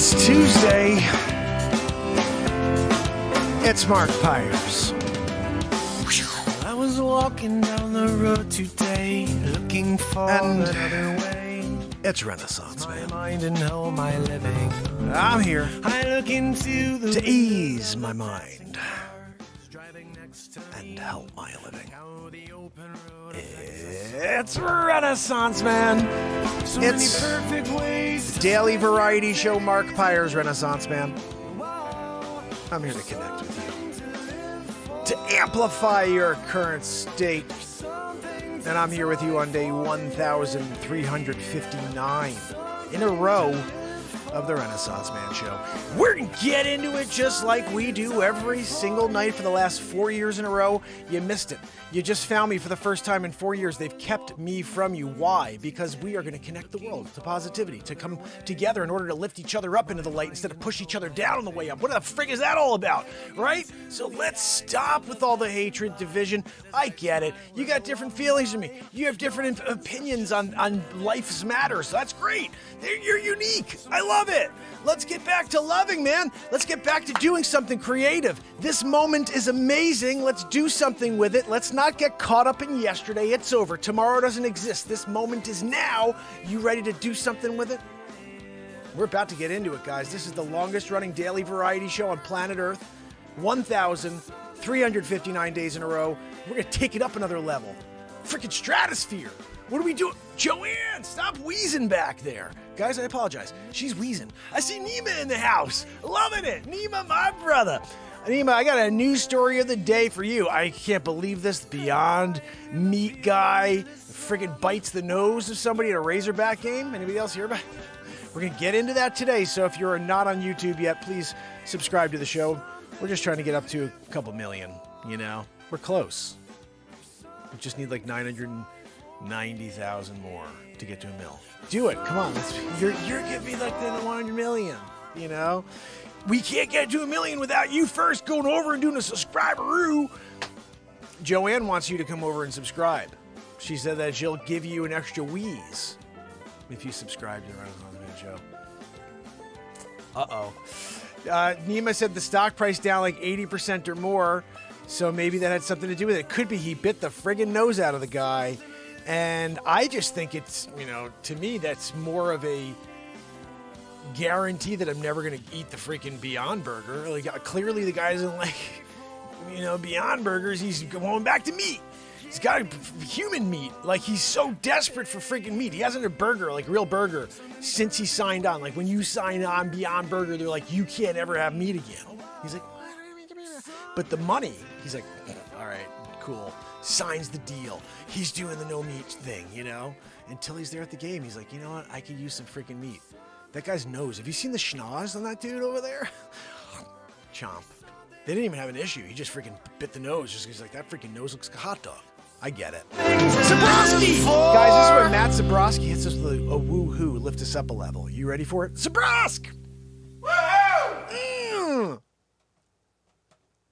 It's Tuesday. It's Mark Pires. I was walking down the road today, looking for another way. It's Renaissance My Man. mind and how am I living? I'm here I look into the to ease my mind driving next to and help my living. how the open road It's Renaissance Man. so It's many perfect ways to daily variety show Mark Pires Renaissance Man. I'm here to connect with you, to amplify your current state. And I'm here with you on day 1,359 in a row of the Renaissance Man Show. We're going to get into it just like we do every single night for the last 4 years in a row. You missed it. You just found me for the first time in 4 years. They've kept me from you. Why? Because we are going to connect the world to positivity, to come together in order to lift each other up into the light instead of push each other down on the way up. What the frig is that all about? Right? So let's stop with all the hatred, division. I get it. You got different feelings than me. You have different opinions on life's matters. That's great. You're unique. I love it. Let's get back to loving, man. Let's get back to doing something creative. This moment is amazing. Let's do something with it. Let's not get caught up in yesterday. It's over. Tomorrow doesn't exist. This moment is now. You ready to do something with it? We're about to get into it, guys. This is the longest running daily variety show on planet Earth. 1,359 days in a row. We're going to take it up another level. Freaking stratosphere. What are we doing? Joanne, stop wheezing back there. Guys, I apologize. She's wheezing. I see Nima in the house. Loving it. Nima, my brother. Nima, I got a news story of the day for you. I can't believe this. Beyond Meat guy friggin' bites the nose of somebody at a Razorback game. Anybody else hear about it? We're going to get into that today. So if you're not on YouTube yet, please subscribe to the show. We're just trying to get up to a couple million, you know. We're close. We just need like 990,000 more to get to a mil. Do it. Come on. You're giving me like the 100 million, you know? We can't get to a million without you first going over and doing a subscriber-oo. Joanne wants you to come over and subscribe. She said that she'll give you an extra wheeze if you subscribe to the Renaissance Man Show. Uh-oh. Nima said the stock price down like 80% or more, so maybe that had something to do with it. Could be he bit the friggin' nose out of the guy, and I just think it's, you know, to me, that's more of a guarantee that I'm never going to eat the freaking Beyond Burger. Like, clearly the guy doesn't like, you know, Beyond Burgers. He's going back to meat. He's got human meat. Like, he's so desperate for freaking meat. He hasn't had a burger, like real burger, since he signed on. Like, when you sign on Beyond Burger, they're like, you can't ever have meat again. He's like, but the money, he's like, all right, cool. Signs the deal. He's doing the no meat thing, you know? Until he's there at the game, he's like, you know what? I could use some freaking meat. That guy's nose. Have you seen the schnoz on that dude over there? Chomp. They didn't even have an issue. He just freaking bit the nose just because he's like, that freaking nose looks like a hot dog. I get it. Zabrowski! Guys, this is where Matt Zabrowski hits us with a woo-hoo, lift us up a level. You ready for it? Zabrosk! Woo-hoo!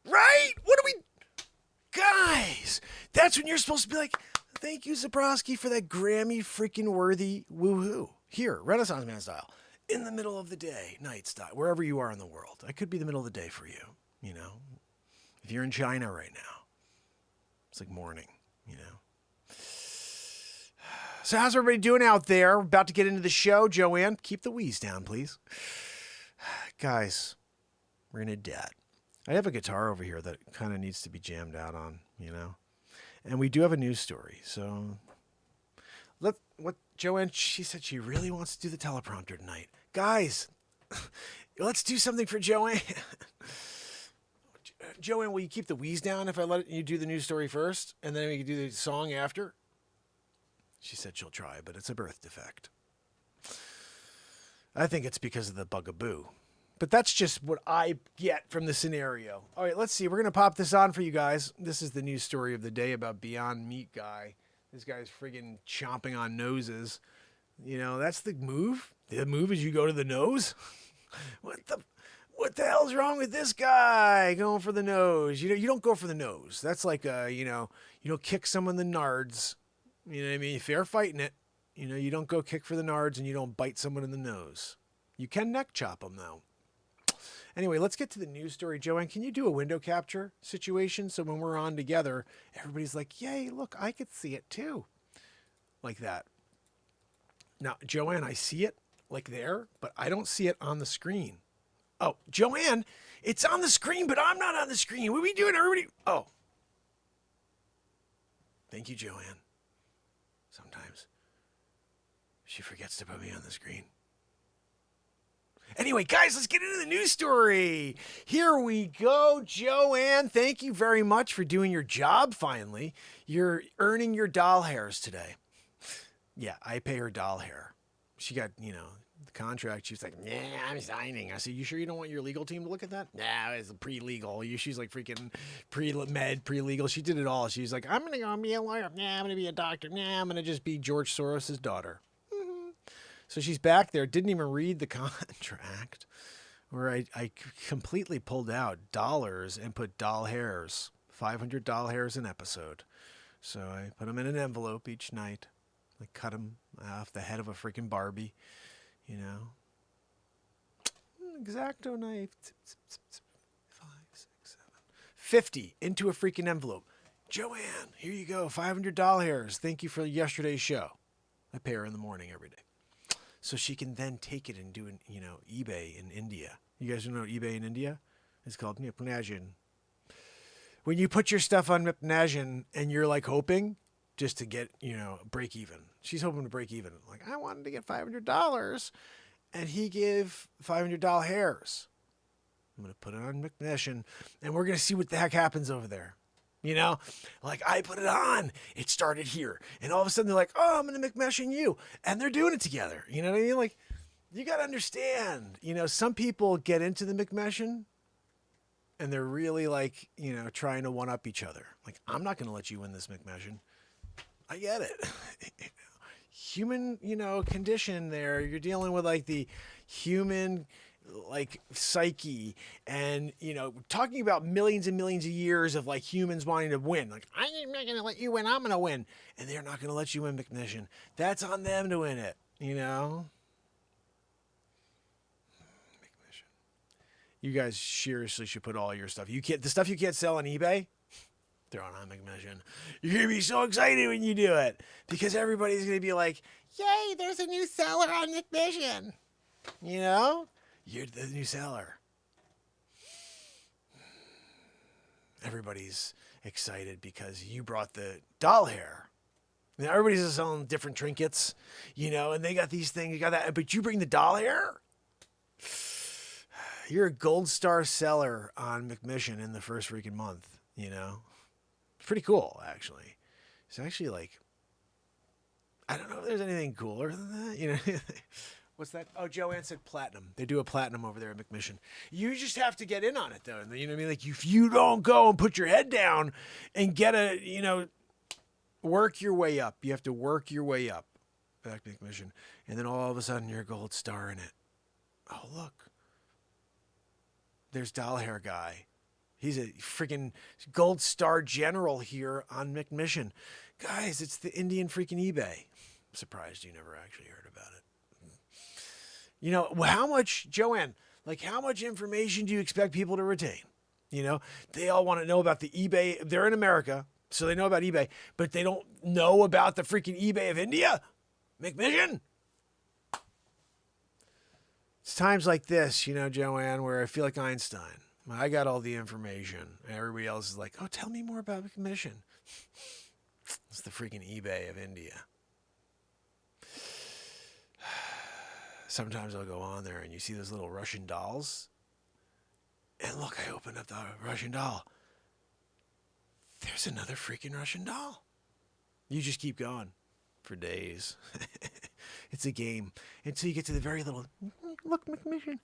Right? What are we... Guys, that's when you're supposed to be like, thank you, Zabrowski, for that Grammy freaking worthy woo-hoo. Here, Renaissance Man style. In the middle of the day, night style, wherever you are in the world. I could be the middle of the day for you, you know? If you're in China right now, it's like morning, you know? So how's everybody doing out there? We're about to get into the show. Joanne, keep the wheeze down, please. Guys, we're in a debt. I have a guitar over here that kind of needs to be jammed out on, you know? And we do have a news story, so... Joanne, she said she really wants to do the teleprompter tonight. Guys, let's do something for Joanne. Joanne, will you keep the wheeze down if I let you do the news story first? And then we can do the song after? She said she'll try, but it's a birth defect. I think it's because of the bugaboo. But that's just what I get from the scenario. All right, let's see. We're going to pop this on for you guys. This is the news story of the day about Beyond Meat guy. This guy's friggin' chomping on noses. You know, that's the move. The move is you go to the nose. What the hell's wrong with this guy going for the nose? You know, you don't go for the nose. That's like, you don't kick someone in the nards. You know what I mean? If they're fighting it, you know, you don't go kick for the nards and you don't bite someone in the nose. You can neck chop them, though. Anyway, let's get to the news story. Joanne, can you do a window capture situation so when we're on together, everybody's like, yay, look, I could see it too. Like that. Now, Joanne, I see it like there, but I don't see it on the screen. Oh, Joanne, it's on the screen, but I'm not on the screen. What are we doing, everybody? Oh. Thank you, Joanne. Sometimes she forgets to put me on the screen. Anyway, guys, let's get into the news story. Here we go. Joanne, thank you very much for doing your job finally. You're earning your doll hairs today. Yeah, I pay her doll hair. She got, the contract. She was like, nah, I'm signing. I said, you sure you don't want your legal team to look at that? Nah, it's pre-legal. She's like freaking pre-med, pre-legal. She did it all. She's like, I'm going to go be a lawyer. Nah, I'm going to be a doctor. Nah, I'm going to just be George Soros' daughter. So she's back there, didn't even read the contract, where I completely pulled out dollars and put doll hairs, $500 hairs an episode. So I put them in an envelope each night. I cut them off the head of a freaking Barbie, X-Acto knife. 5, 6, 7. 50 into a freaking envelope. Joanne, here you go, $500 hairs. Thank you for yesterday's show. I pay her in the morning every day. So she can then take it and do an, eBay in India. You guys know eBay in India? It's called Mipnasian. When you put your stuff on Mipnasian and you're like hoping just to get, break even. She's hoping to break even. Like, I wanted to get $500 and he gave $500 hairs. I'm going to put it on Mipnasian and we're going to see what the heck happens over there. Like I put it on, it started here. And all of a sudden they're like, oh, I'm going to McMeshin you. And they're doing it together. You know what I mean? Like, you got to understand, some people get into the McMeshin and they're really like, trying to one up each other. Like, I'm not going to let you win this McMeshin. I get it. Human, condition there. You're dealing with like the human like psyche and talking about millions and millions of years of like humans wanting to win. Like, I'm not gonna let you win, I'm gonna win. And they're not gonna let you win McNishan. That's on them to win it, McNishan. You guys seriously should put all your stuff. The stuff you can't sell on eBay, throw it on McNishan. You're gonna be so excited when you do it. Because everybody's gonna be like, yay, there's a new seller on McNishan. You're the new seller. Everybody's excited because you brought the doll hair. Now everybody's selling different trinkets, and they got these things, you got that, but you bring the doll hair? You're a gold star seller on McMission in the first freaking month, It's pretty cool, actually. It's actually like, I don't know if there's anything cooler than that, What's that? Oh, Joanne said platinum. They do a platinum over there at McMission. You just have to get in on it, though. You know what I mean? Like, if you don't go and put your head down and get work your way up. You have to work your way up back to McMission. And then all of a sudden, you're a gold star in it. Oh, look. There's Doll Hair Guy. He's a freaking gold star general here on McMission. Guys, it's the Indian freaking eBay. I'm surprised you never actually heard about it. How much, Joanne, how much information do you expect people to retain? They all want to know about the eBay. They're in America, so they know about eBay, but they don't know about the freaking eBay of India? McMission? It's times like this, Joanne, where I feel like Einstein. I got all the information. Everybody else is like, oh, tell me more about McMission. It's the freaking eBay of India. Sometimes I'll go on there and you see those little Russian dolls. And look, I open up the Russian doll. There's another freaking Russian doll. You just keep going for days. It's a game. Until you get to the very little, look, McMission,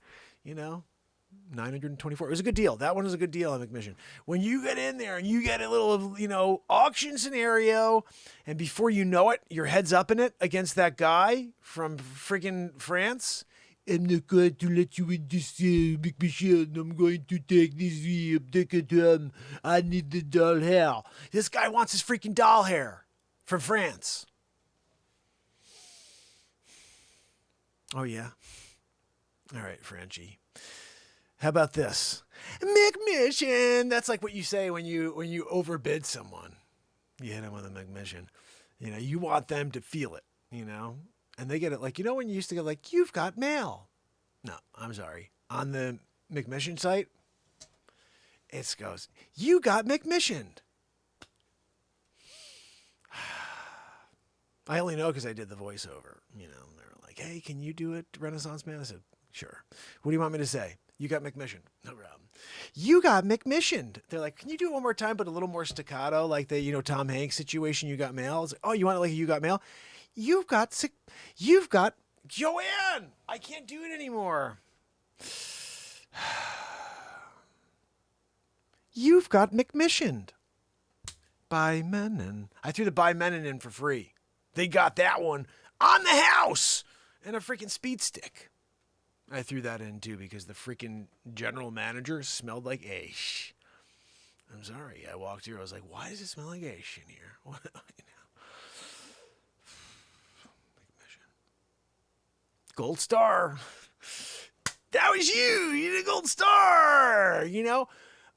924. It was a good deal. That one was a good deal on McMission. When you get in there and you get a little, auction scenario, and before you know it, your head's up in it against that guy from freaking France. I'm not going to let you in this McMission. I'm going to take this. I need the doll hair. This guy wants his freaking doll hair from France. Oh, yeah. All right, Frenchie. How about this? McMission. That's like what you say when you overbid someone. You hit them with a McMission. You know, you want them to feel it, you know? And they get it like, you know when you used to go like, you've got mail. No, I'm sorry. On the McMission site, it goes, you got McMissioned. I only know because I did the voiceover. You know, they were like, hey, can you do it, Renaissance Man? I said, sure. What do you want me to say? You got McMissioned. No problem. You got McMissioned. They're like, can you do it one more time, but a little more staccato, like the, you know, Tom Hanks situation, you got mail? It's like, oh, you want it like you got mail? You've got Joanne. I can't do it anymore. You've got McMissioned. By Menon. I threw the by Menon in for free. They got that one on the house and a freaking speed stick. I threw that in too because the freaking general manager smelled like ash. I'm sorry. I walked here. I was like, why does it smell like ash in here? What? You know. Gold star. That was you. You did a gold star. You know,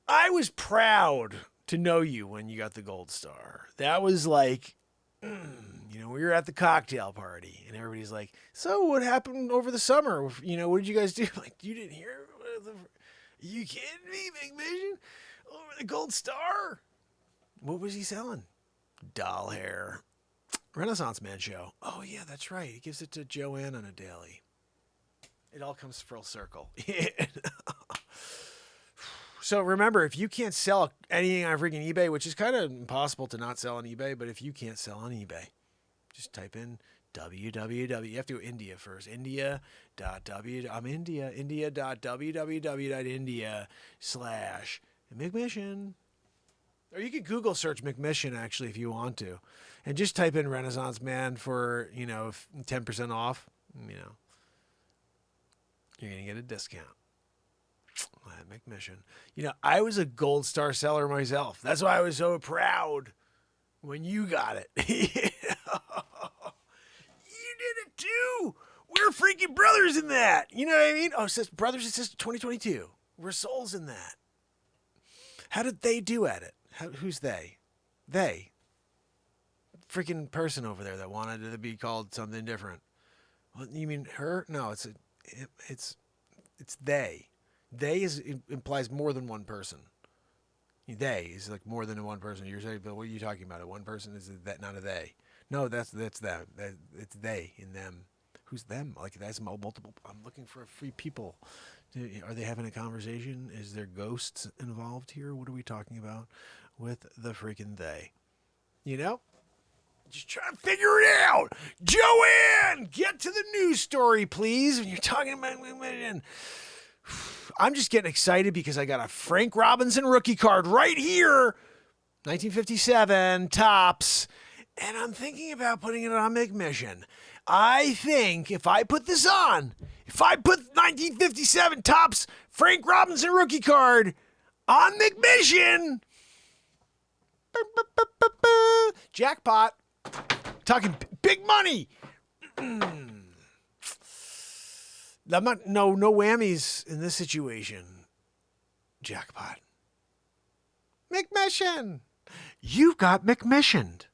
I was proud to know you when you got the gold star. That was like, you know, we were at the cocktail party and everybody's like, so what happened over the summer? You know, what did you guys do? Like, you didn't hear? You kidding me, McMission? Over the gold star? What was he selling? Doll hair. Renaissance Man show. Oh, yeah, that's right. He gives it to Joanne on a daily. It all comes full circle. So remember, if you can't sell anything on freaking eBay, which is kind of impossible to not sell on eBay, but if you can't sell on eBay, just type in www. You have to go India first. India.www.india/McMission. Or you could Google search McMission actually if you want to, and just type in Renaissance Man for 10% off. You know, you're gonna get a discount. McMission. You know, I was a gold star seller myself. That's why I was so proud when you got it. You did it too. We're freaking brothers in that. You know what I mean? Oh, it says brothers and sisters 2022. We're souls in that. How did they do at it? Who's they? They. Freaking person over there that wanted it to be called something different. Well, you mean her? No, it's they. They implies more than one person. They is like more than one person. You're saying, but what are you talking about? A one person is that not a they? No, that's them. It's they in them. Who's them? Like that's multiple. I'm looking for free people. Are they having a conversation? Is there ghosts involved here? What are we talking about with the freaking they? You know? Just trying to figure it out. Joanne, get to the news story, please. When you're talking about I'm just getting excited because I got a Frank Robinson rookie card right here. 1957, tops. And I'm thinking about putting it on McMission. I think if I put this on, if I put 1957 tops Frank Robinson rookie card on McMission, jackpot. Talking big money. I'm not, no whammies in this situation. Jackpot. McMission. You got McMissioned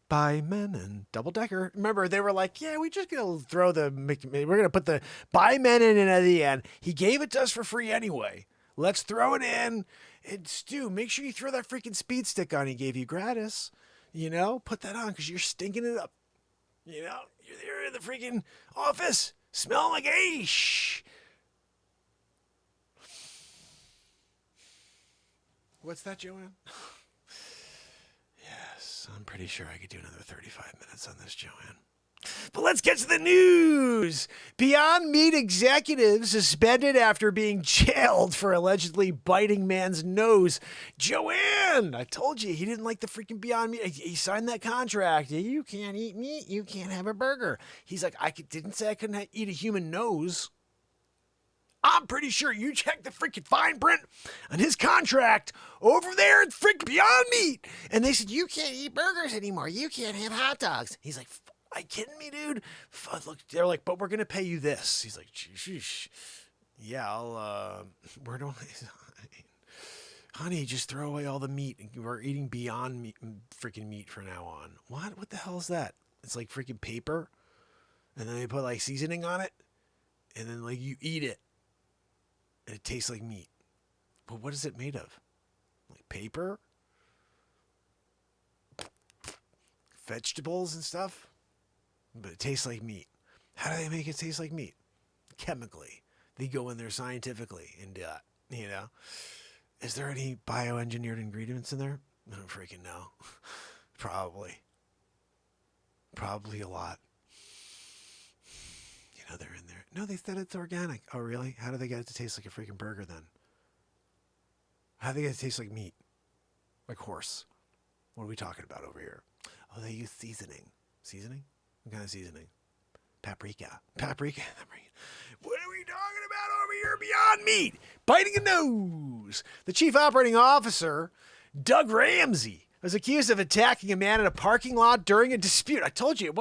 by Menon. Double decker. Remember, they were like, yeah, we just going to throw we're going to put the by Menon in at the end. He gave it to us for free anyway. Let's throw it in. And Stu, make sure you throw that freaking speed stick on he gave you gratis. You know, put that on because you're stinking it up. You know, you're there in the freaking office. Smell like ash. What's that, Joanne? Yes, I'm pretty sure I could do another 35 minutes on this, Joanne. But let's get to the news. Beyond Meat executive suspended after being jailed for allegedly biting man's nose. Joanne, I told you he didn't like the freaking Beyond Meat. He signed that contract. You can't eat meat. You can't have a burger. He's like, didn't say I couldn't eat a human nose. I'm pretty sure you checked the freaking fine print on his contract over there at freaking Beyond Meat. And they said, you can't eat burgers anymore. You can't have hot dogs. He's like, Are you kidding me, dude? Look, they're like, but we're going to pay you this. He's like, sheesh. Yeah, where do I... Honey, just throw away all the meat. We're eating Beyond Meat, freaking meat from now on. What? What the hell is that? It's like freaking paper. And then they put like seasoning on it. And then like you eat it. And it tastes like meat. But what is it made of? Like paper? Vegetables and stuff? But it tastes like meat. How do they make it taste like meat? Chemically. They go in there scientifically and do that, you know? Is there any bioengineered ingredients in there? I don't freaking know. Probably. Probably a lot. You know, they're in there. No, they said it's organic. Oh, really? How do they get it to taste like a freaking burger then? How do they get it to taste like meat? Like horse? What are we talking about over here? Oh, they use seasoning. Seasoning? What kind of seasoning? Paprika. Paprika. What are we talking about over here? Beyond Meat. Biting a nose. The chief operating officer, Doug Ramsey, was accused of attacking a man in a parking lot during a dispute. I told you,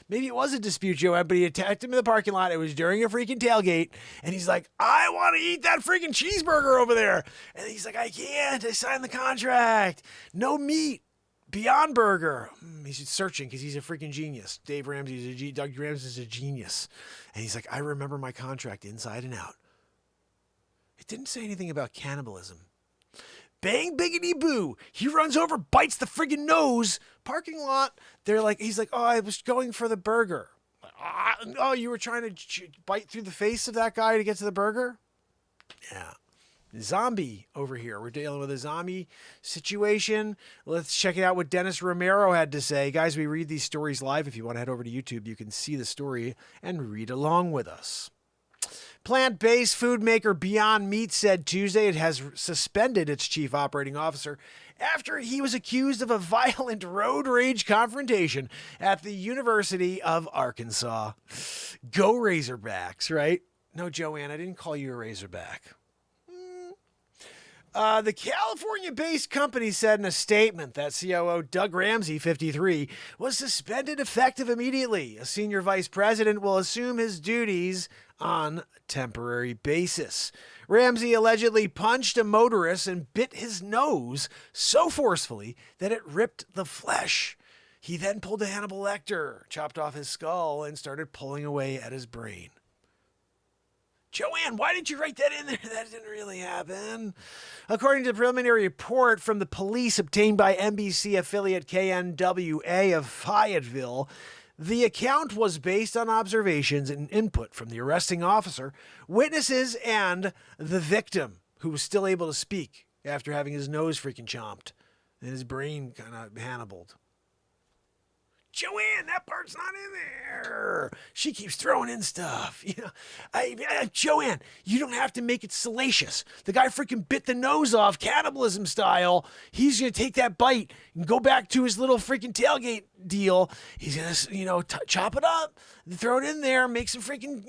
maybe it was a dispute, Joanne, but he attacked him in the parking lot. It was during a freaking tailgate. And he's like, I want to eat that freaking cheeseburger over there. And he's like, I can't. I signed the contract. No meat. Beyond Burger. He's searching because he's a freaking genius. Doug Ramsey's a genius. And he's like, I remember my contract inside and out. It didn't say anything about cannibalism. Bang, biggity boo. He runs over, bites the friggin' nose. Parking lot. He's like, oh, I was going for the burger. Oh, you were trying to bite through the face of that guy to get to the burger? Yeah. Zombie over here. We're dealing with a zombie situation. Let's check it out what Dennis Romero had to say. Guys, we read these stories live. If you want to head over to YouTube, you can see the story and read along with us. Plant-based food maker Beyond Meat said Tuesday it has suspended its chief operating officer after he was accused of a violent road rage confrontation at the University of Arkansas. Go Razorbacks, right? No, Joanne, I didn't call you a Razorback. The California-based company said in a statement that COO Doug Ramsey, 53, was suspended effective immediately. A senior vice president will assume his duties on a temporary basis. Ramsey allegedly punched a motorist and bit his nose so forcefully that it ripped the flesh. He then pulled a Hannibal Lecter, chopped off his skull, and started pulling away at his brain. Joanne, why did you write that in there? That didn't really happen. According to the preliminary report from the police obtained by NBC affiliate KNWA of Fayetteville, the account was based on observations and input from the arresting officer, witnesses, and the victim, who was still able to speak after having his nose freaking chomped and his brain kind of Hannibaled. Joanne, that part's not in there. She keeps throwing in stuff. You know, Joanne, you don't have to make it salacious. The guy freaking bit the nose off, cannibalism style. He's going to take that bite and go back to his little freaking tailgate deal. He's going to, chop it up, throw it in there, make some freaking,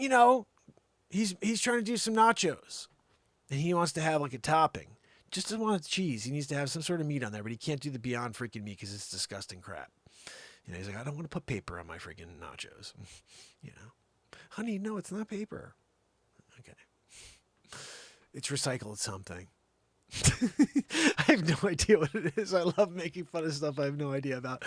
he's trying to do some nachos. And he wants to have like a topping. Just doesn't want cheese. He needs to have some sort of meat on there, but he can't do the Beyond freaking meat because it's disgusting crap. He's like, I don't want to put paper on my freaking nachos. Honey, no, it's not paper. Okay. It's recycled something. I have no idea what it is. I love making fun of stuff I have no idea about.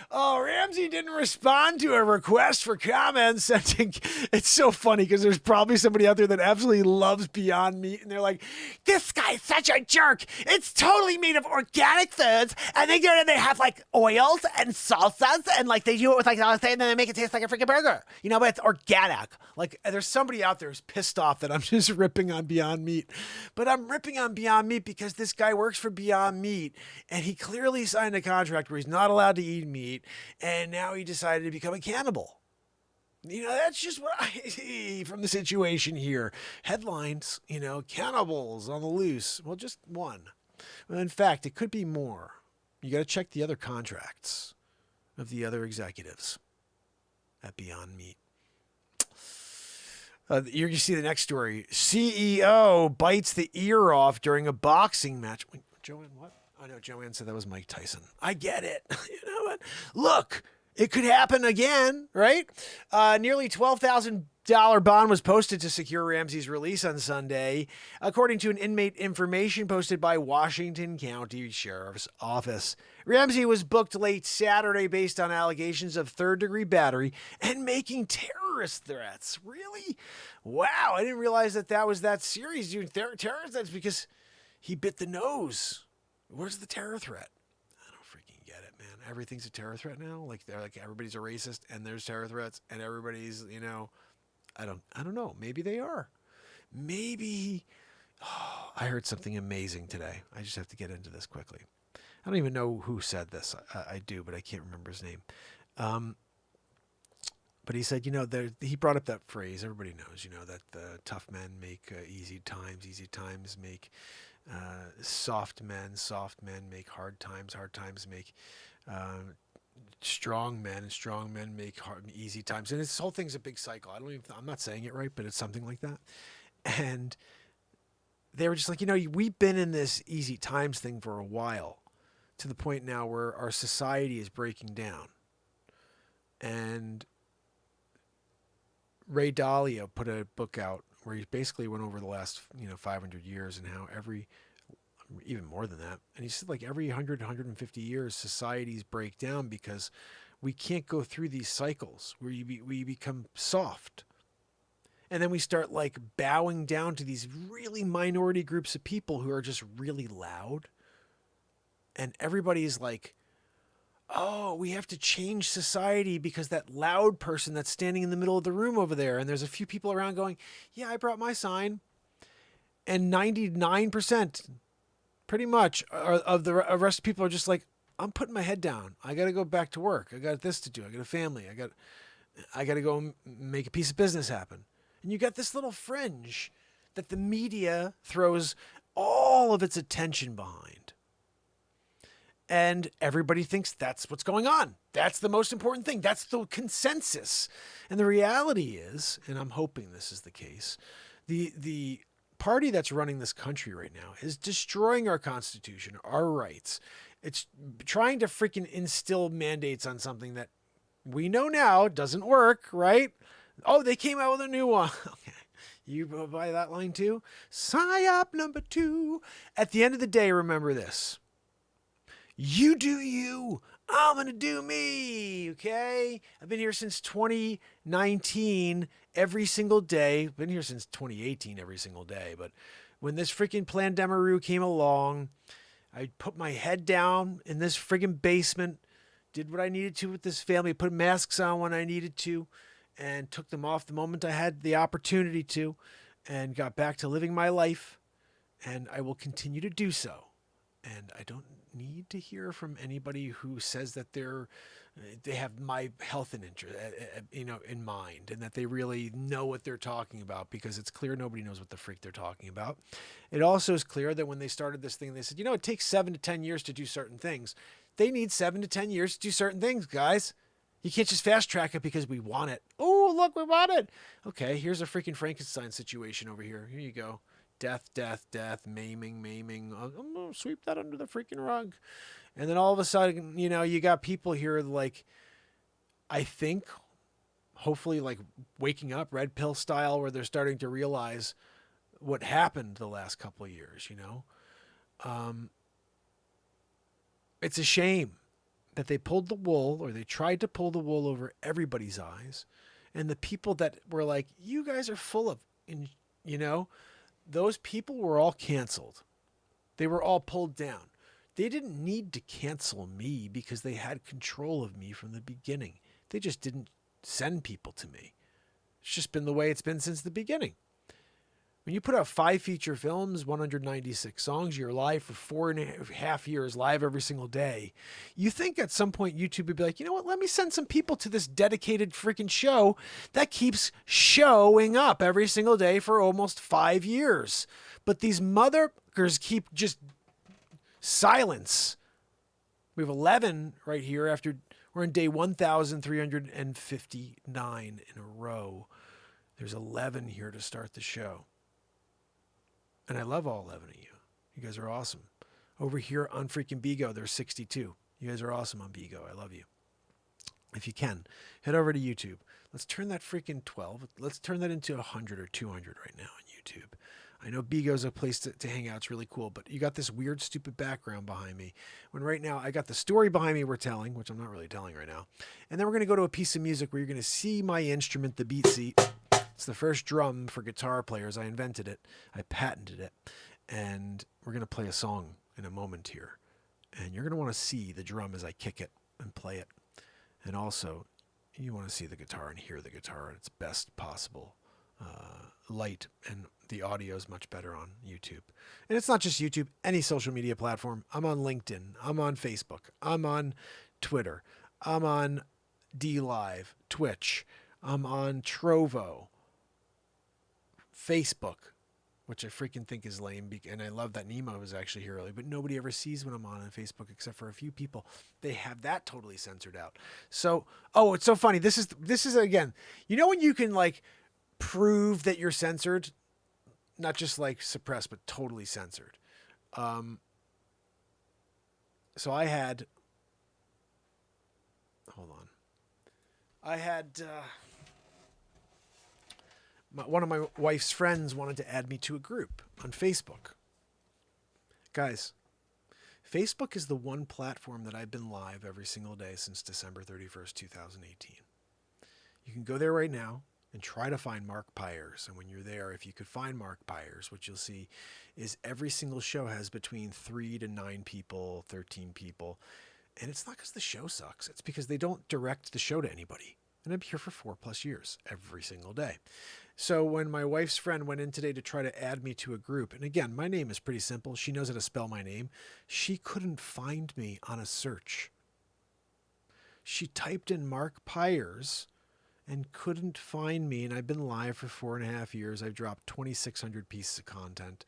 Oh, Ramsey didn't respond to a request for comments. It's so funny because there's probably somebody out there that absolutely loves Beyond Meat, and they're like, this guy's such a jerk. It's totally made of organic foods, and they have like oils and salsas, and like they do it with like and then they make it taste like a freaking burger. But it's organic. Like there's somebody out there who's pissed off that I'm just ripping on Beyond Meat, but I'm ripping on Beyond Meat because this guy works for Beyond Meat, and he clearly signed a contract where he's not allowed to eat meat, and now he decided to become a cannibal. That's just what I see from the situation here. Headlines, cannibals on the loose. Well, just one. Well, in fact, it could be more. You got to check the other contracts of the other executives at Beyond Meat. You're going to see the next story. CEO bites the ear off during a boxing match. Wait, Joanne, what? Oh, no, Joanne said that was Mike Tyson. I get it. You know what? Look, It could happen again, right? Nearly $12,000 bond was posted to secure Ramsey's release on Sunday, according to an inmate information posted by Washington County Sheriff's Office. Ramsey was booked late Saturday based on allegations of third-degree battery and making terrorist threats. Really? Wow, I didn't realize that was that serious. Dude, terrorist threats because he bit the nose. Where's the terror threat? Get it, man. Everything's a terror threat now. Like they're like everybody's a racist and there's terror threats and everybody's, I don't know. Maybe they are. Maybe I heard something amazing today. I just have to get into this quickly. I don't even know who said this. I do, but I can't remember his name. But he said, he brought up that phrase. Everybody knows, that the tough men make easy times make soft men make hard times make strong men, and strong men make easy times. And this whole thing's a big cycle. I'm not saying it right, but it's something like that. And they were just like, we've been in this easy times thing for a while, to the point now where our society is breaking down. And Ray Dalio put a book out where he basically went over the last, 500 years and how even more than that. And he said like every 100, 150 years, societies break down because we can't go through these cycles where we become soft. And then we start like bowing down to these really minority groups of people who are just really loud. And everybody's like, oh, we have to change society because that loud person that's standing in the middle of the room over there. And there's a few people around going, yeah, I brought my sign. And 99%, pretty much, of the rest of people are just like, I'm putting my head down. I got to go back to work. I got this to do. I got a family. I got to go make a piece of business happen. And you got this little fringe that the media throws all of its attention behind. And everybody thinks that's what's going on. That's the most important thing. That's the consensus. And the reality is, and I'm hoping this is the case, the party that's running this country right now is destroying our Constitution, our rights. It's trying to freaking instill mandates on something that we know now doesn't work, right? Oh, they came out with a new one. Okay. You buy that line too? PSYOP number 2. At the end of the day, remember this. You do you. I'm going to do me. Okay. I've been here since 2019 every single day. Been here since 2018 every single day. But when this freaking Plandemaroo came along, I put my head down in this friggin' basement, did what I needed to with this family, put masks on when I needed to, and took them off the moment I had the opportunity to, and got back to living my life. And I will continue to do so. And I don't need to hear from anybody who says that they have my health and interest, in mind, and that they really know what they're talking about, because it's clear nobody knows what the freak they're talking about. It also is clear that when they started this thing, they said, it takes 7 to 10 years to do certain things. They need 7 to 10 years to do certain things, guys. You can't just fast track it because we want it. Oh, look, we want it. Okay, here's a freaking Frankenstein situation over here. Here you go. Death, maiming. I'm going to sweep that under the freaking rug. And then all of a sudden, you got people here like, I think, hopefully like waking up red pill style, where they're starting to realize what happened the last couple of years, It's a shame that they pulled the wool, or they tried to pull the wool over everybody's eyes. And the people that were like, you guys are full of, those people were all canceled. They were all pulled down. They didn't need to cancel me because they had control of me from the beginning. They just didn't send people to me. It's just been the way it's been since the beginning. When you put out 5 feature films, 196 songs, you're live for 4.5 years, live every single day. You think at some point YouTube would be like, you know what, let me send some people to this dedicated freaking show that keeps showing up every single day for almost 5 years. But these motherfuckers keep just silence. We have 11 right here after we're in day 1,359 in a row. There's 11 here to start the show. And I love all 11 of you. You guys are awesome. Over here on freaking Bigo, there's 62. You guys are awesome on Bigo. I love you. if you can, head over to YouTube. Let's turn that freaking 12. Let's turn that into 100 or 200 right now on YouTube. I know Bigo's a place to hang out. It's really cool, but you got this weird, stupid background behind me. When right now I got the story behind me we're telling, which I'm not really telling right now. And then we're going to go to a piece of music where you're going to see my instrument, the beat seat. It's the first drum for guitar players. I invented it. I patented it. And we're going to play a song in a moment here. And you're going to want to see the drum as I kick it and play it. And also, you want to see the guitar and hear the guitar at its best possible light, and the audio is much better on YouTube. And it's not just YouTube, any social media platform. I'm on LinkedIn. I'm on Facebook. I'm on Twitter. I'm on DLive, Twitch. I'm on Trovo, Facebook, which I freaking think is lame. And I love that Nemo was actually here early, but nobody ever sees when I'm on Facebook except for a few people. They have that totally censored out. So, it's so funny. This is again, you know when you can like prove that you're censored, not just like suppressed, but totally censored. So I had, hold on. I had, one of my wife's friends wanted to add me to a group on Facebook. Guys, Facebook is the one platform that I've been live every single day since December 31st, 2018. You can go there right now and try to find Mark Pires. And when you're there, if you could find Mark Pires, what you'll see is every single show has between 3 to 9 people, 13 people. And it's not because the show sucks. It's because they don't direct the show to anybody. And I'm here for 4+ years, every single day. So when my wife's friend went in today to try to add me to a group, and again, my name is pretty simple. She knows how to spell my name. She couldn't find me on a search. She typed in Mark Pires and couldn't find me. And I've been live for 4.5 years. I've dropped 2,600 pieces of content,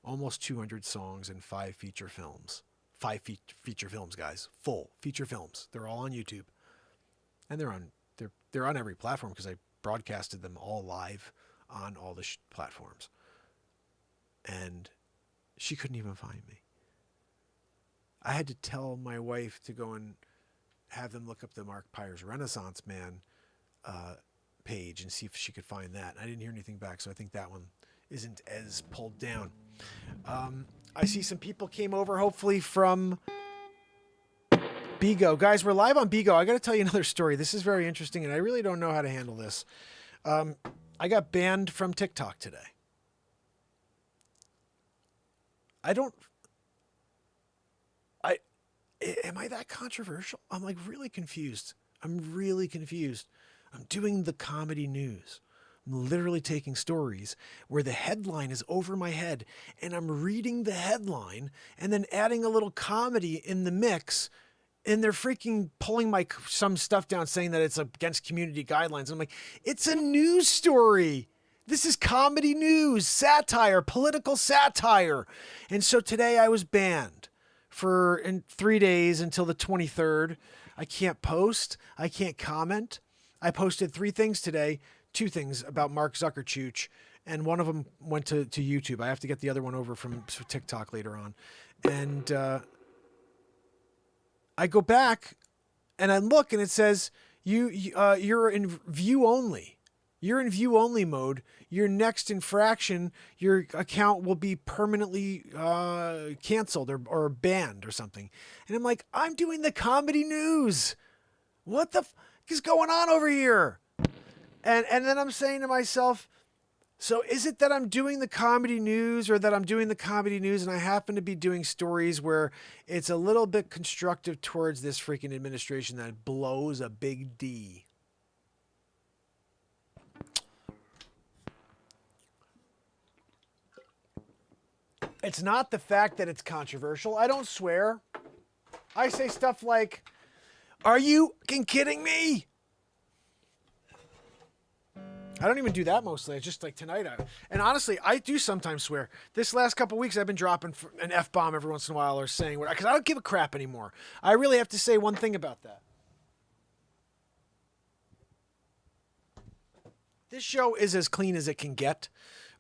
almost 200 songs, and 5 feature films. 5 feature films, guys. Full feature films. They're all on YouTube. And they're on every platform because I broadcasted them all live on all the platforms. And she couldn't even find me. I had to tell my wife to go and have them look up the Mark Pires Renaissance Man page and see if she could find that. I didn't hear anything back, so I think that one isn't as pulled down. I see some people came over, hopefully from Bigo. Guys, we're live on Bigo. I got to tell you another story. This is very interesting, and I really don't know how to handle this. I got banned from TikTok today. Am I that controversial? I'm like really confused. I'm doing the comedy news. I'm literally taking stories where the headline is over my head, and I'm reading the headline and then adding a little comedy in the mix. And they're freaking pulling some stuff down saying that it's against community guidelines. I'm like, it's a news story. This is comedy news, satire, political satire. And so today I was banned in 3 days until the 23rd. I can't post. I can't comment. I posted 3 things today, 2 things about Mark Zuckerchooch, and one of them went to YouTube. I have to get the other one over from TikTok later on. And I go back and I look and it says you're in view only. You're in view only mode. Your next infraction, your account will be permanently canceled or banned or something. And I'm like, I'm doing the comedy news. What the is going on over here? And then I'm saying to myself, so is it that I'm doing the comedy news or that I'm doing the comedy news and I happen to be doing stories where it's a little bit constructive towards this freaking administration that blows a big D? It's not the fact that it's controversial. I don't swear. I say stuff like, are you kidding me? I don't even do that mostly. It's just like tonight. And honestly, I do sometimes swear. This last couple of weeks, I've been dropping an F-bomb every once in a while or saying, because I don't give a crap anymore. I really have to say one thing about that. This show is as clean as it can get,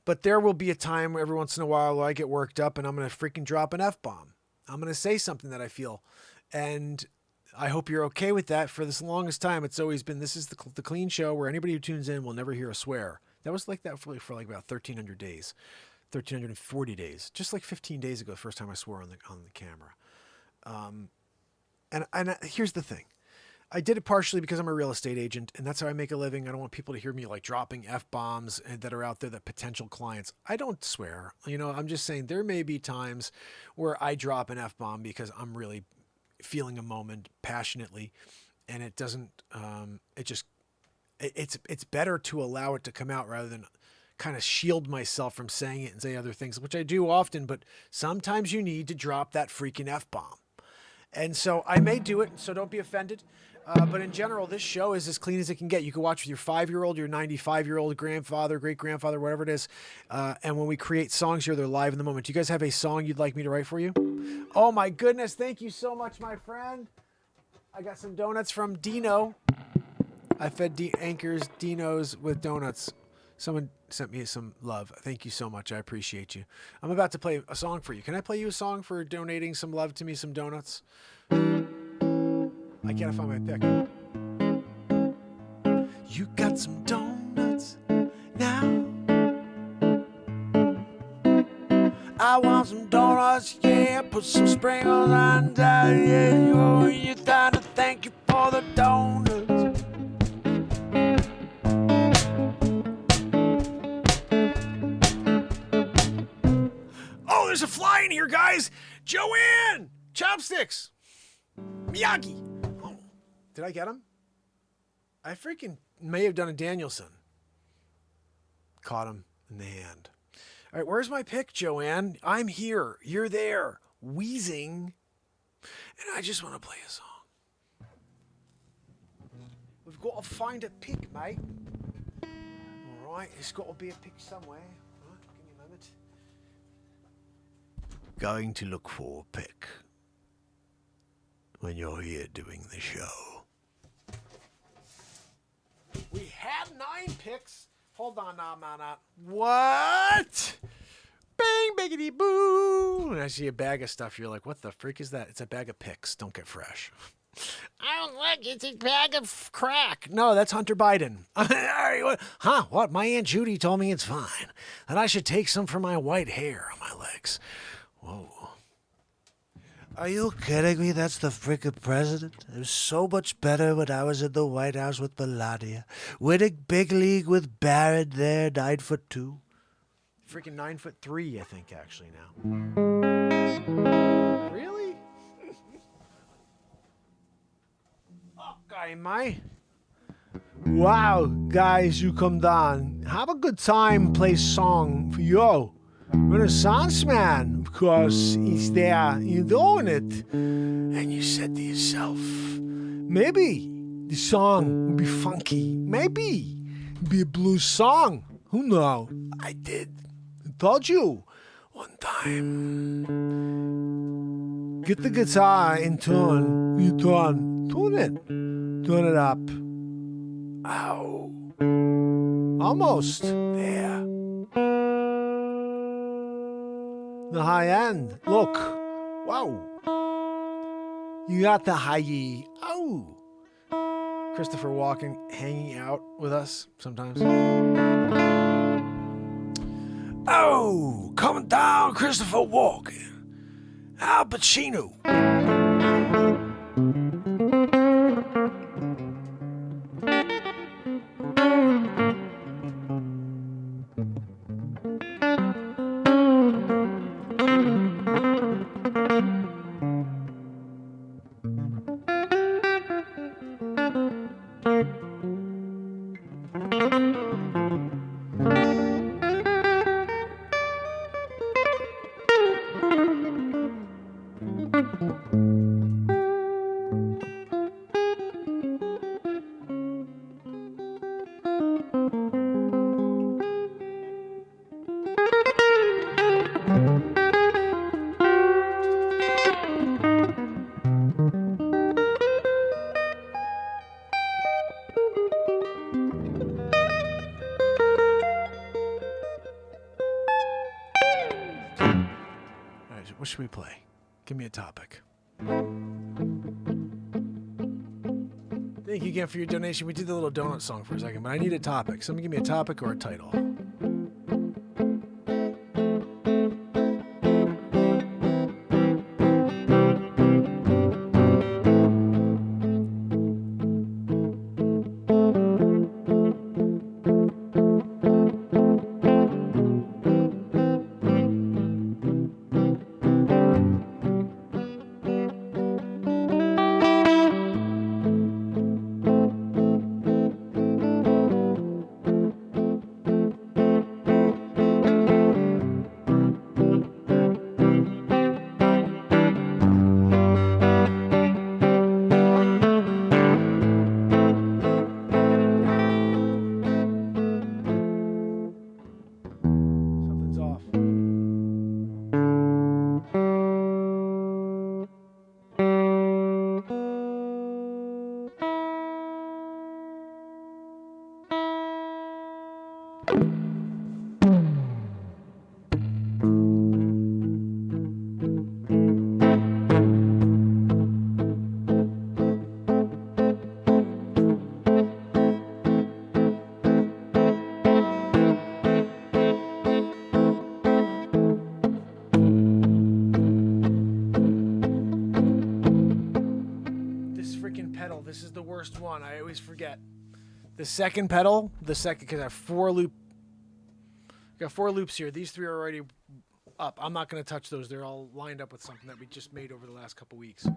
but there will be a time every once in a while where I get worked up and I'm going to freaking drop an F-bomb. I'm going to say something that I feel. And I hope you're okay with that. For this longest time, it's always been, this is the clean show where anybody who tunes in will never hear a swear. That was like that for like about 1,300 days, 1,340 days, just like 15 days ago, the first time I swore on the camera. And here's the thing. I did it partially because I'm a real estate agent, and that's how I make a living. I don't want people to hear me like dropping F-bombs that are out there, that potential clients. I don't swear. I'm just saying there may be times where I drop an F-bomb because I'm really feeling a moment passionately, and it doesn't, it's better to allow it to come out rather than kind of shield myself from saying it and say other things, which I do often, but sometimes you need to drop that freaking F-bomb. And so I may do it, so don't be offended. But in general, this show is as clean as it can get. You can watch with your 5-year-old, your 95-year-old grandfather, great-grandfather, whatever it is. And when we create songs here, they're live in the moment. Do you guys have a song you'd like me to write for you? Oh, my goodness. Thank you so much, my friend. I got some donuts from Dino. I fed Anchors Dinos with donuts. Someone sent me some love. Thank you so much. I appreciate you. I'm about to play a song for you. Can I play you a song for donating some love to me, some donuts? I can't find my pick. You got some donuts now. I want some donuts, yeah. Put some sprinkles on top, yeah. You're trying to thank you for the donuts. Oh, there's a fly in here, guys. Joanne! Chopsticks! Miyagi! Oh, did I get him? I freaking may have done a Danielson. Caught him in the hand. All right, where's my pick, Joanne? I'm here. You're there. Wheezing. And I just want to play a song. We've got to find a pick, mate. All right, there's got to be a pick somewhere. All right, give me a moment. Going to look for a pick when you're here doing the show. We have 9 picks. Hold on, nah. What? Bang, biggity, boo. And I see a bag of stuff. You're like, what the freak is that? It's a bag of picks. Don't get fresh. I don't like it. It's a bag of crack. No, that's Hunter Biden. Huh? What? My Aunt Judy told me it's fine. That I should take some for my white hair on my legs. Whoa. Are you kidding me? That's the frickin' president. It was so much better when I was in the White House with Melania. Winning big league with Barrett there, 9'2". Freaking 9'3", I think, actually, now. Really? Okay, mate. Wow, guys, you come down. Have a good time, play song for you. Renaissance Man, of course, he's there, you're doing it. And you said to yourself, maybe the song would be funky. Maybe it'd be a blues song. Who knows? I did. I told you one time. Get the guitar in tune. You tune it. Tune it up. Ow. Almost there. The high end. Look. Wow. You got the high. Oh. Christopher Walken hanging out with us sometimes. Oh, coming down, Christopher Walken. Al Pacino. What should we play? Give me a topic. Thank you again for your donation. We did the little donut song for a second, but I need a topic. Somebody give me a topic or a title. Something's off. This freaking pedal, this is the worst one. I always forget. The second pedal, because I have got 4 loops here. These 3 are already up. I'm not going to touch those. They're all lined up with something that we just made over the last couple weeks.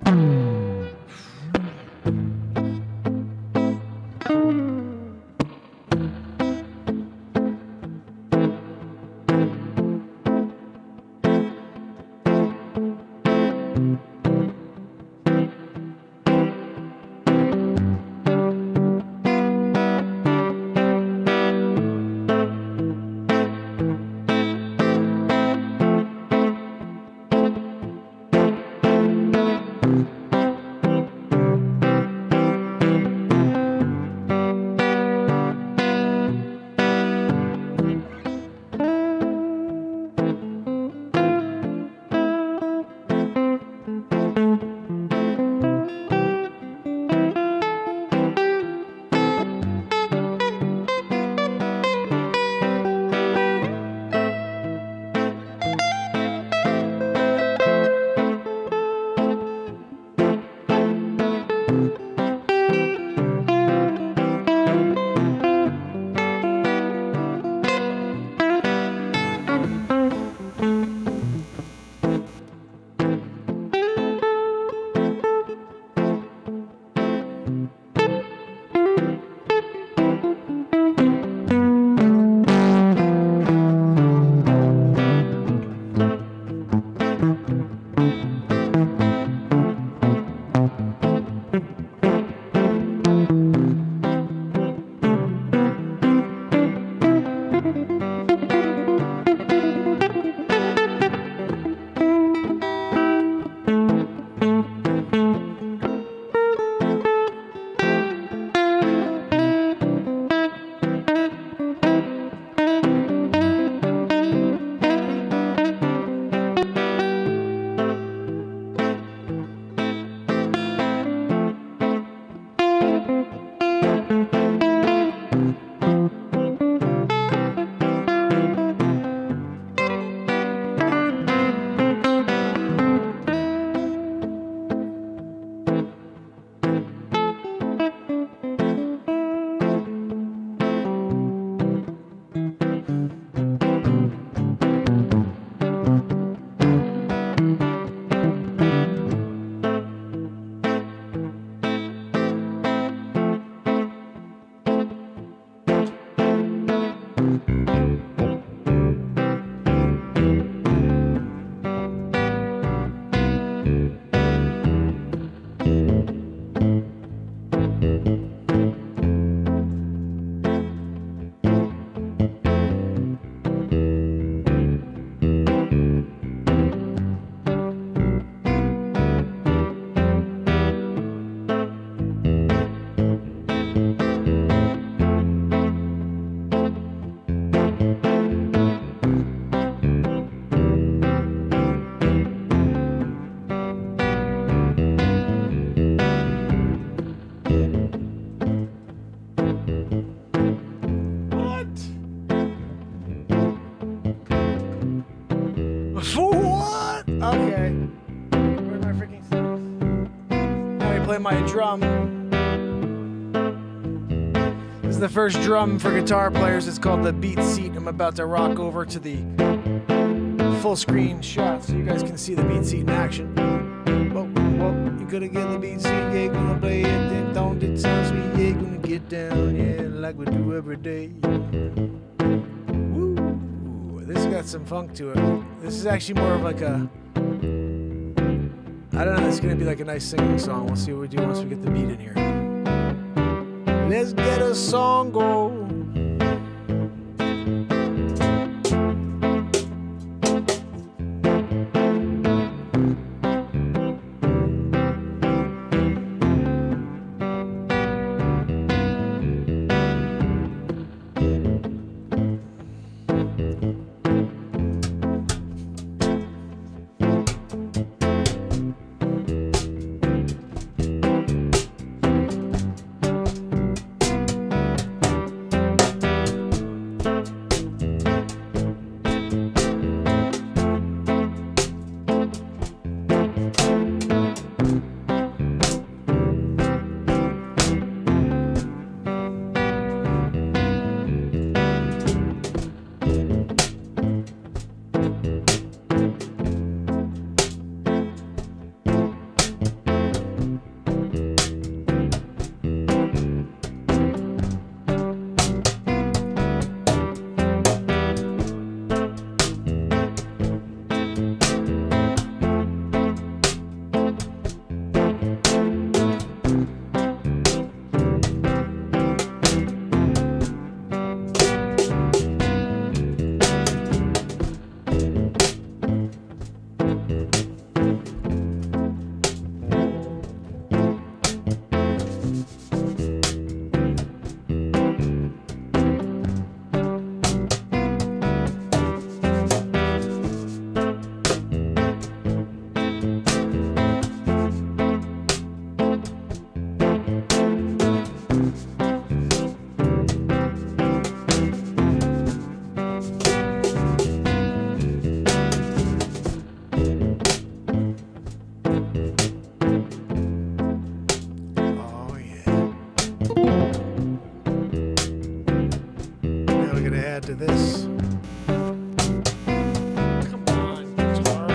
Okay. Where are my freaking sticks? Now we play my drum. This is the first drum for guitar players. It's called the beat seat. I'm about to rock over to the full screen shot so you guys can see the beat seat in action. Whoa, whoa, you gonna get the beat seat, yeah, gonna play it, then don't it sounds sweet, yeah, gonna get down, yeah, like we do every day. Woo, this got some funk to it. This is actually more of like a, I don't know, it's gonna be like a nice singing song. We'll see what we do once we get the beat in here. Let's get a song going. To this. Come on, guitar.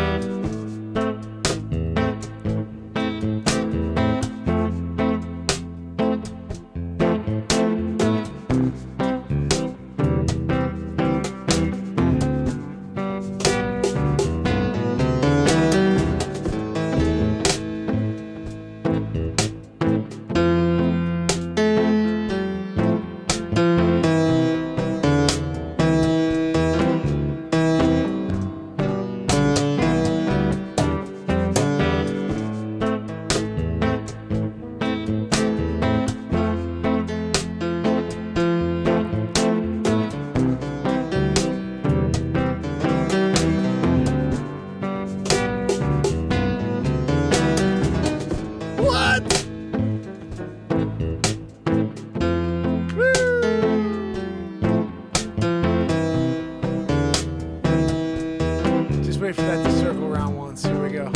Wait for that to circle around once. Here we go.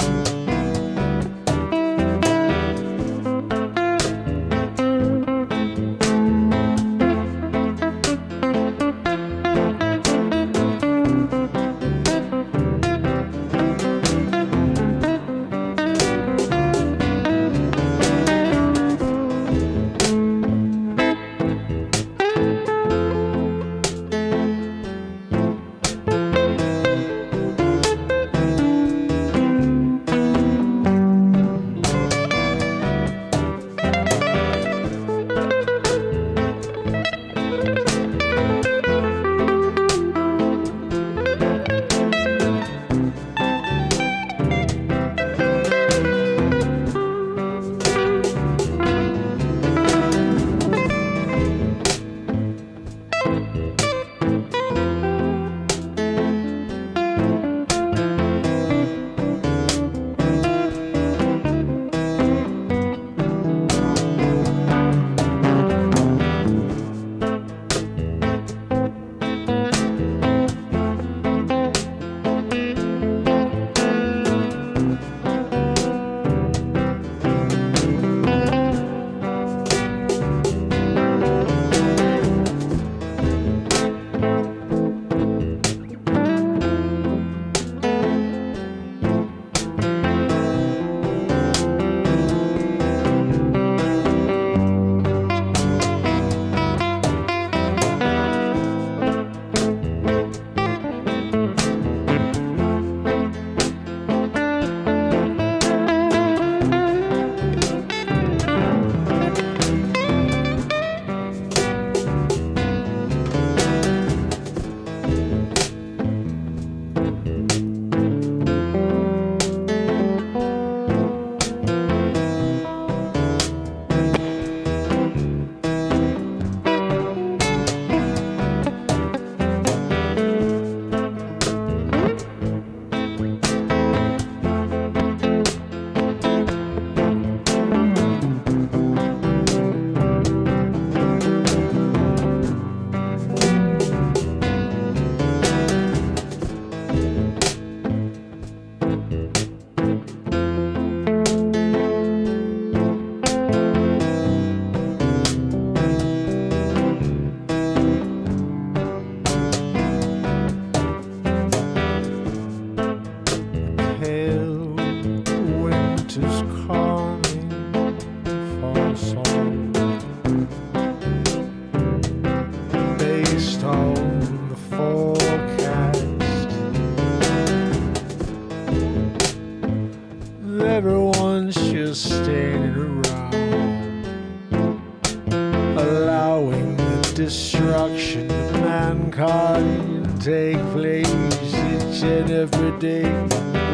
take place each and every day.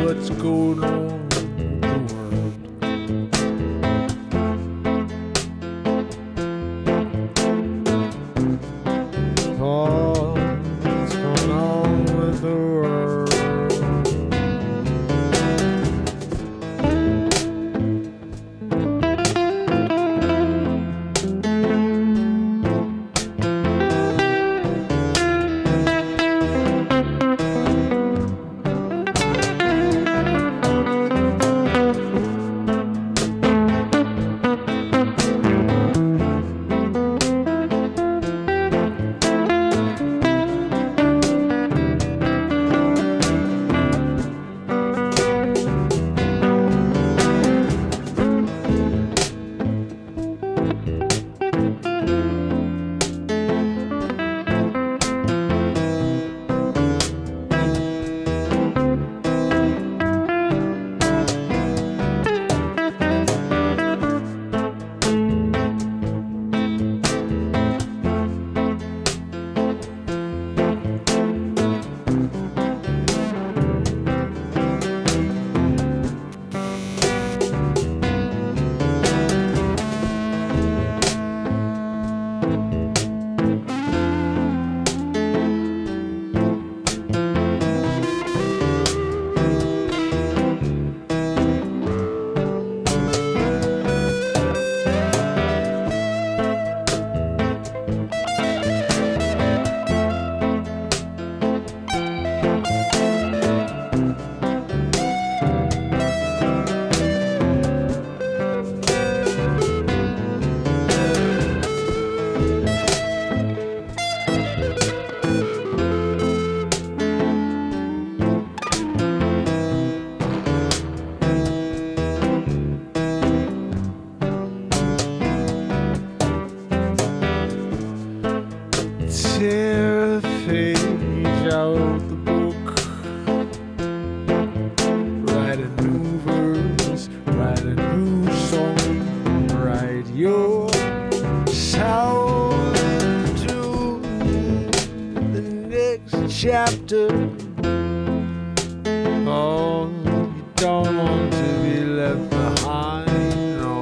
What's going on in the world? Oh, what's going on with the world? Tear a page out the book, write a new verse, write a new song, write your sound to the next chapter. Oh, you don't want to be left behind, no.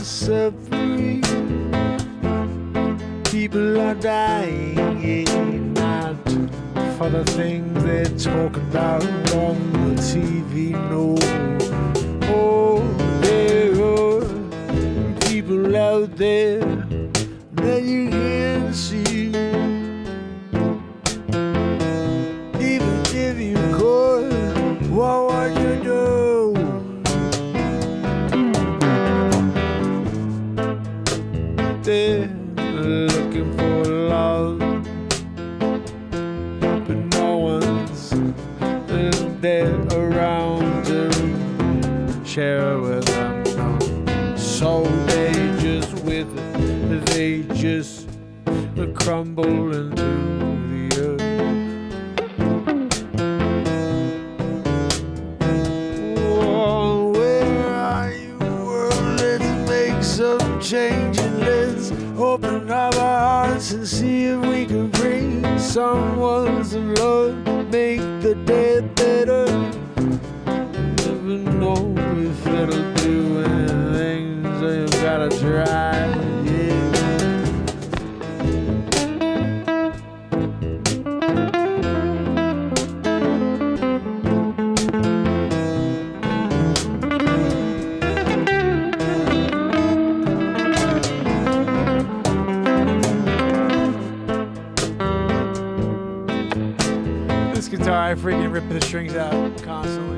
Suffering, people are dying, not for the things they talk about on the TV, no. Oh, there are people out there that you can't see. Even if you could, what would you do? They're looking for love, but no one's there around to share with them. No. So they just with it, they just crumble into the earth. Oh, where are you, world? Let's make some change. Let's open up our hearts and see if we can bring someone some love, make the day better. Never guy freaking ripping the strings out constantly.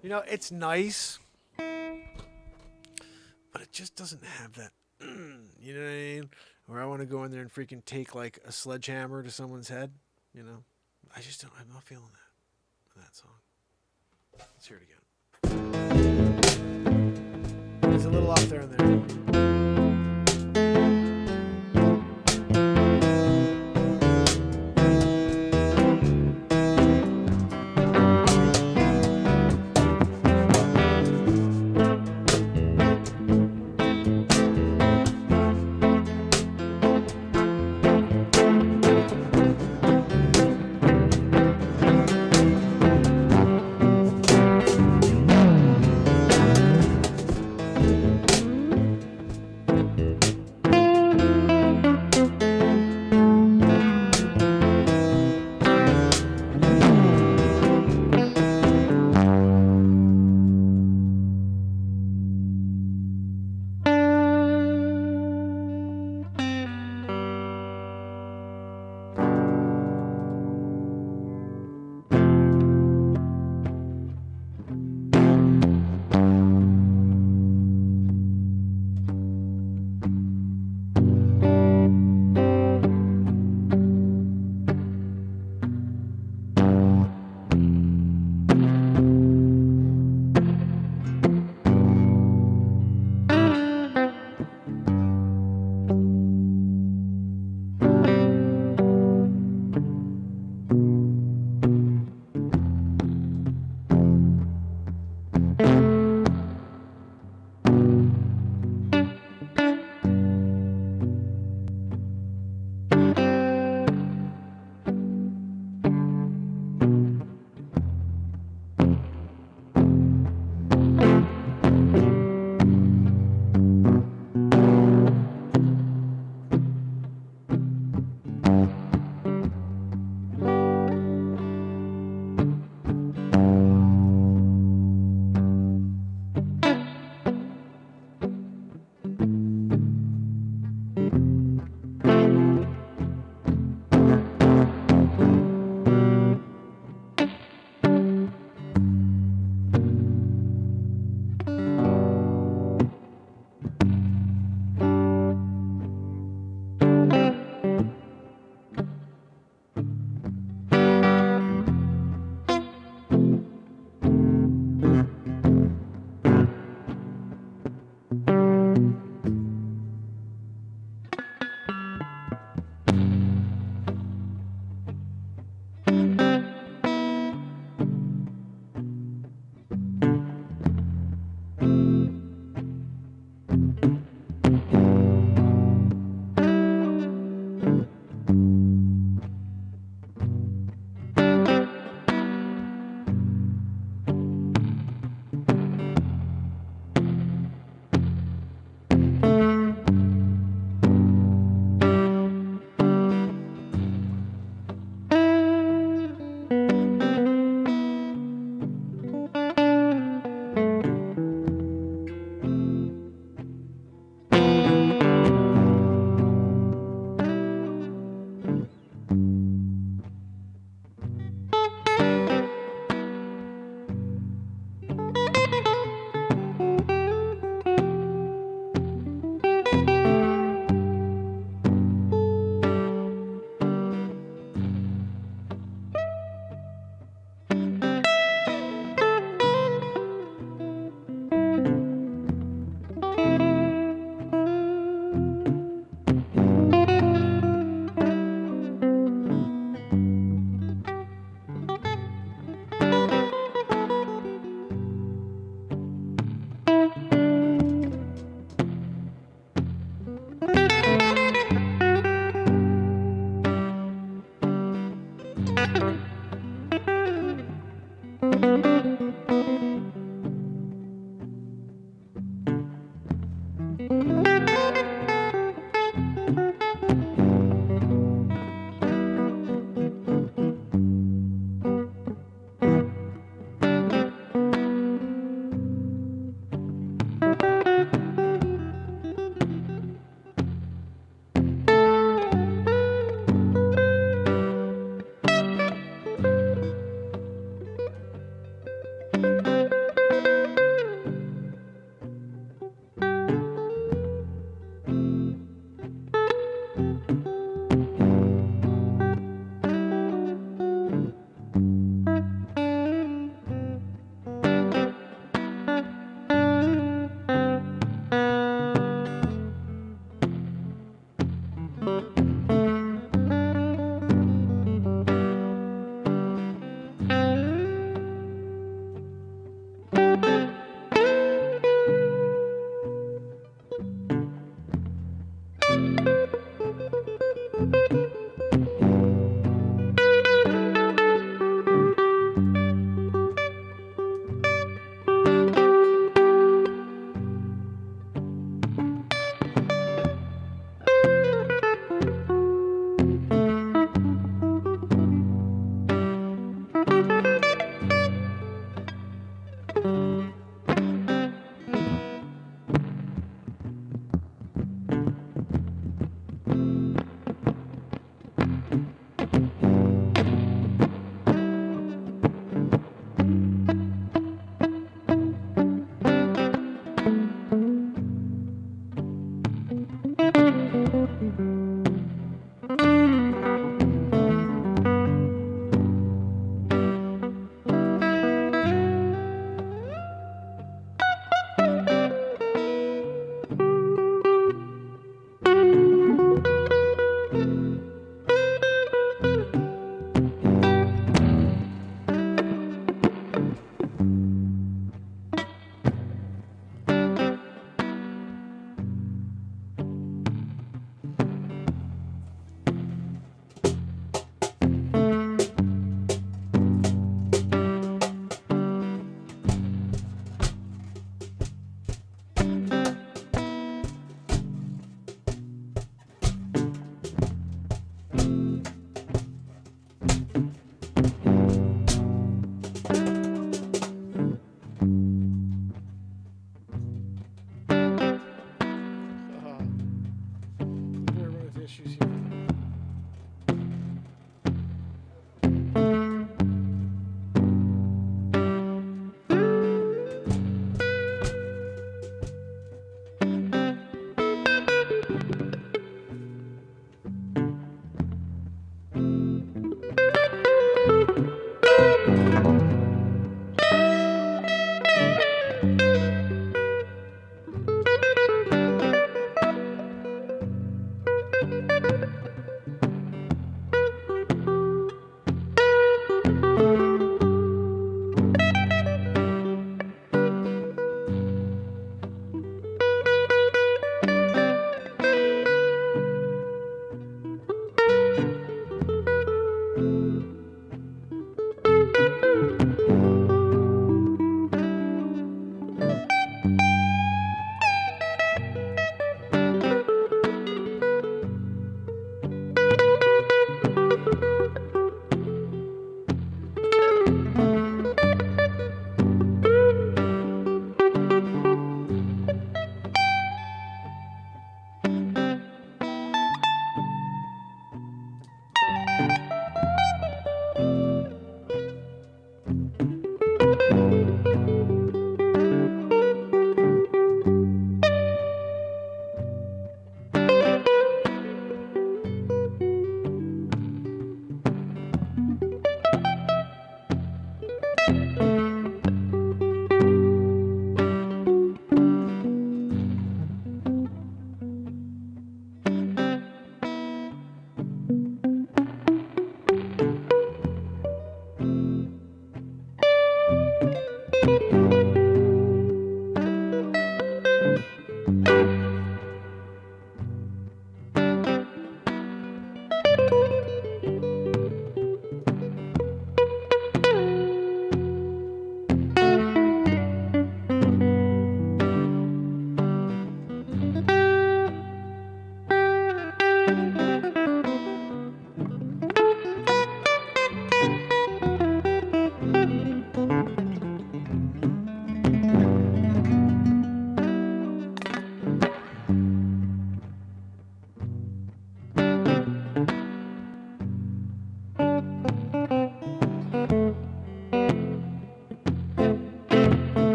You know, it's nice, but it just doesn't have that, you know what I mean? Where I want to go in there and freaking take like a sledgehammer to someone's head, you know? I just don't, I'm not feeling that song. Let's hear it again. It's a little off there and there.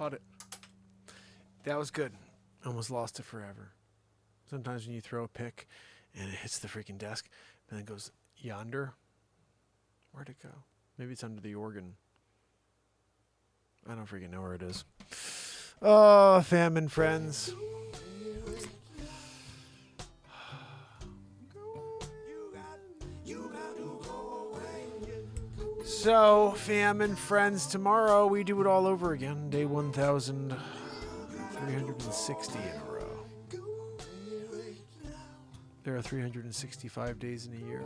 Caught it. That was good. Almost lost it forever. Sometimes when you throw a pick and it hits the freaking desk and then it goes yonder. Where'd it go? Maybe it's under the organ. I don't freaking know where it is. Oh, fam and friends. So, fam and friends, tomorrow we do it all over again. Day 1,360 in a row. There are 365 days in a year.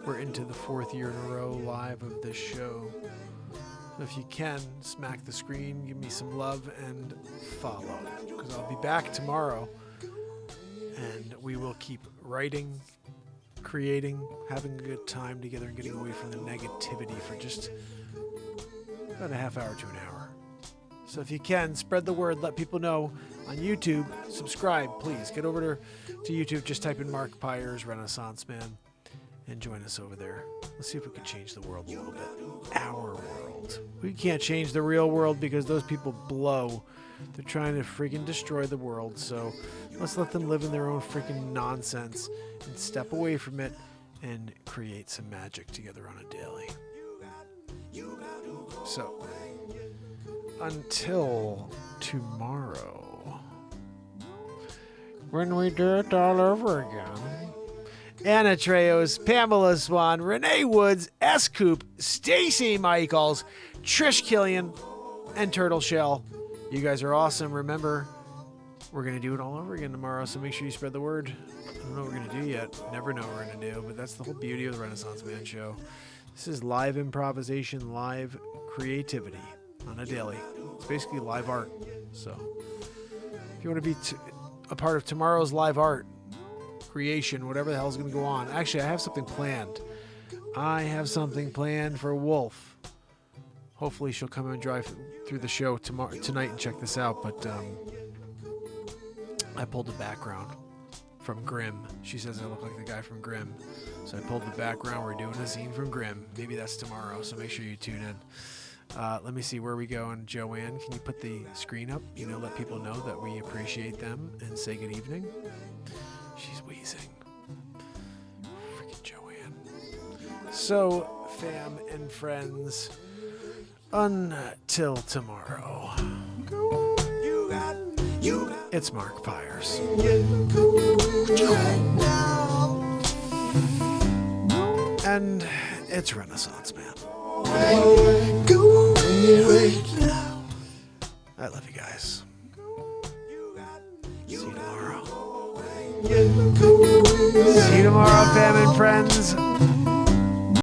We're into the 4th year in a row live of this show. So if you can, smack the screen, give me some love, and follow. Because I'll be back tomorrow. And we will keep writing, creating, having a good time together, and getting away from the negativity for just about a half hour to an hour. So if you can, spread the word, let people know on YouTube. Subscribe, please. Get over to YouTube, just type in Mark Pires Renaissance Man and join us over there. Let's see if we can change the world a little bit. Our world. We can't change the real world because those people blow. They're trying to freaking destroy the world, so let's let them live in their own freaking nonsense and step away from it and create some magic together on a daily. So, until tomorrow, when we do it all over again. Anna Treos, Pamela Swan, Renee Woods, S. Coop, Stacy Michaels, Trish Killian, and Turtle Shell. You guys are awesome. Remember, we're going to do it all over again tomorrow, so make sure you spread the word. I don't know what we're going to do yet. Never know what we're going to do, but that's the whole beauty of the Renaissance Man Show. This is live improvisation, live creativity on a daily. It's basically live art. So if you want to be a part of tomorrow's live art, creation, whatever the hell is going to go on. Actually, I have something planned. I have something planned for Wolf. Hopefully she'll come and drive through the show tonight and check this out. But I pulled the background from Grimm. She says I look like the guy from Grimm. So I pulled the background. We're doing a scene from Grimm. Maybe that's tomorrow, so make sure you tune in. Let me see where we go. And Joanne, can you put the screen up? Let people know that we appreciate them and say good evening. She's wheezing. Freaking Joanne. So, fam and friends, until tomorrow, it's Mark Pires. And it's Renaissance Man. I love you guys. See you tomorrow. See you tomorrow, fam and friends.